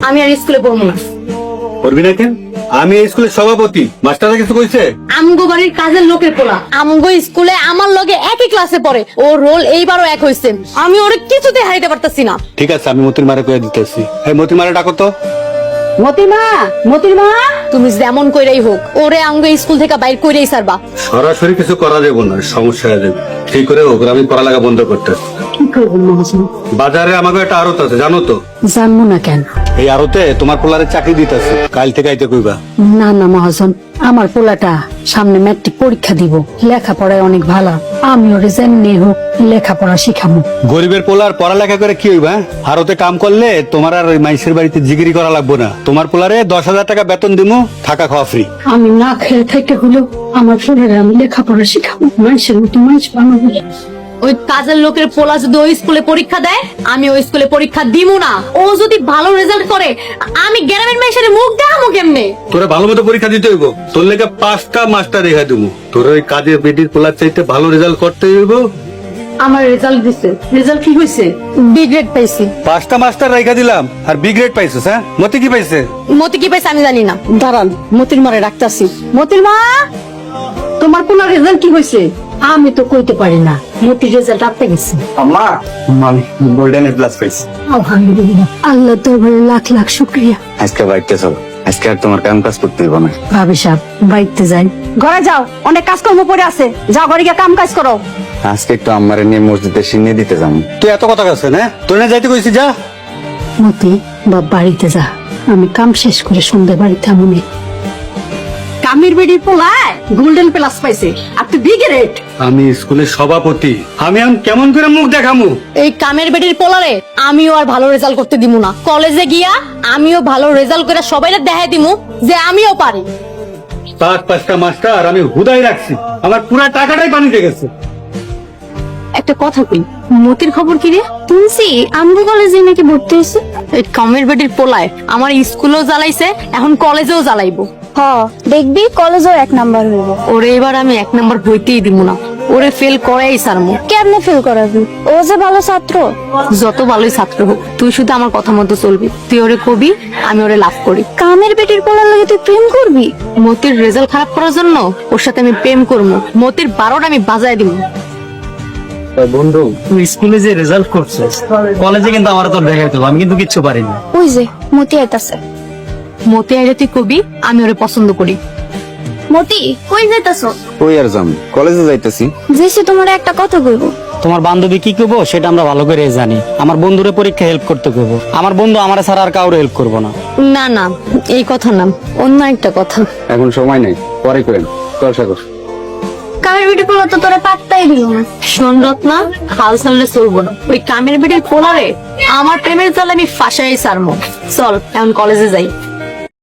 আমি আর স্কুলে পড়বো না। করবি না কেন? আমি এই স্কুলের সভাপতি, মাস্টাররা কিছু কইছে? আমগো বাড়ির কাজের লোকের পোলা আমগো স্কুলে আমার লগে একই ক্লাসে পড়ে, ওর রোল এইবারও এক হইছে। আমি ওরে কিছুতে হারাইতে পারতাছি না। ঠিক আছে, আমি মতির মারে কয়ে দিতেছি। এই মতির মারে ডাকো তো। মতিমা, মতিমা, তুমি যেমন কইরাই হোক ওরে আমগো স্কুল থেকে বাইর কইরাই ছাড়বা। সরাসরি কিছু করা যাবে না, সমস্যা হয়ে যাবে। ঠিক করে হোক, আমি পড়ালেখা বন্ধ করতে। কি করবো মহাজন? বাজারে আমাকে একটা আড়ত আছে, জানো তো? জানবো না কেন? এই আড়তে তোমার পোলারে চাকরি দিতেছে, কাল থেকে আইতে কইবা। না না মহাজন, আমার পোলাটা সামনে ম্যাট্রিক পরীক্ষা দিব, লেখাপড়ায় অনেক ভালো। আমি ওরে যেমনি হোক লেখাপড়া শিখাবো। গরিবের পোলার পড়ালেখা করে কি হইবা? আড়তে কাম করলে তোমার আর ওই মাইসের বাড়িতে জিগিরি করা লাগবো না। তোমার পোলারে 10,000 টাকা বেতন দিমু, থাকা খাওয়া ফ্রি। আমি না খেয়ে থেকে হলেও আমার পোলারে আমি লেখাপড়া শিখাবো, মানুষের মতো মানুষ বানাবো। ওই কাজের লোকের পোলা যদি ওই স্কুলে পরীক্ষা দেয়, আমি ওই স্কুলে পরীক্ষা দিব না। ও যদি ভালো রেজাল্ট করে, আমি গ্রামের মানুষের মুখ দেখাবো কেমনে? তোরা ভালো মতো পরীক্ষা দিতে হইব, তোর লেগে 5টা মাস্টার রেখা দেবো। তোর ওই কাজের বেটির পোলার চাইতে ভালো রেজাল্ট করতে হইব। আমার রেজাল্ট দিছে। রেজাল্ট কি হয়েছে? বি গ্রেড পাইছি। 5টা মাস্টার রেখা দিলাম, আর বি গ্রেড পাইছিস? হ্যাঁ, মতি কি পাইছে? মতি কি পাইছে আমি জানি না। দাঁড়ান, মতির মারে ডাকতাছি। মতির মা, তোমার কোন রেজাল্ট কি হয়েছে? আমি তো কইতে পারি না। মতির রেজাল্ট আপনি গেছে। আম্মা, আমি গোল্ডেন এ প্লাস পাইছি। আলহামদুলিল্লাহ, আল্লাহ দরবারে লাখ লাখ শুকরিয়া। আজকে বাইতে চলো, আজকে আর তোমার কাম কাজ করতে হইব না। ভাবি সাহেব, বাইতে যাই। ঘরে যাও, অনেক কাজকর্ম পড়ে আছে। যাও ঘরে গিয়ে কাম কাজ করো। আজকে একটু আম্মারে নিয়ে মসজিদে সিন্নি দিতে যাবো। তুই এত কথা কাছে না, তোর না যাইতে কইছি, যা। মতি, বাপ বাড়িতে যা, আমি কাম শেষ করে সন্ধ্যে বাড়িতে আমুনি। কামের বেডির পোলায় গোল্ডেন প্লাস পাইছে, আর তুই বি গ্রেড। আমি স্কুলের সভাপতি, আমি এখন কেমন করে মুখ দেখামু? এই কামের বেডির পোলারে আমিও আর ভালো রেজাল্ট করতে দিমু না। কলেজে গিয়া আমিও ভালো রেজাল্ট করে সবাইরে দেখাই দিমু যে আমিও পারি। 5টা মাস্টার আমি হুদাই রাখছি, আমার পুরো টাকাটাই পানিতে গেছে। একটা কথা কই, মতির খবর কি রে? শুনছি আমগো কলেজে নাকি ভর্তি হয়েছে। এই কামের বেডির পোলায় আমার স্কুলেও জ্বালাইছে, এখন কলেজেও জ্বালাইবো। হ, দেখবি কলেজও 1 নাম্বার হইব। ওরে এবার আমি 1 নাম্বার হইতেই দিমু না, ওরে ফেল করাই সারমু। কেমনে ফেল করাবি? ও যে ভালো ছাত্র। যত ভালোই ছাত্র হোক, তুই শুধু আমার কথা মতো চলবি। তুই ওরে কবি, আমি ওরে লাভ করি। কামের বেটির পোলার লাগে তুই প্রেম করবি? মতির রেজাল্ট খারাপ করার জন্য ওর সাথে আমি প্রেম করবো। মতির 12টা আমি বাজায় দিব। বন্ধু, তুই স্কুলে যে রেজাল্ট করছিস, কলেজে কিন্তু আমার তোর দেখাইতে হবে, আমি কিন্তু কিচ্ছু পারিনি। ওই যে মতি আইতাছে। মতি আইলে তুই কবি, আমি ওরে পছন্দ করি। মতি, কই যাইতাছ? কই আর যাম, কলেজে যাইতেছি। যেসে তোমার একটা কথা কইব। তোমার বান্ধবী কি করবো সেটা আমরা ভালো করে জানি। আমার বন্ধুরে পরীক্ষা হেল্প করতে করবো, আমার বন্ধু আমার ছাড়া আর কাউরে হেল্প করবো না। না না, এই কথা না, অন্য একটা কথা। এখন সময় নেই, পরে করেন। চল সাগর। কামের বেটির পোলা তো তোরা পাত্তাই দিল না। শোন রত্না, হাল ছাড়লে চলবো না। ওই কামের বেটির পোলারে আমার প্রেমের জালে আমি ফাঁসাই সারমো। চল এখন কলেজে যাই।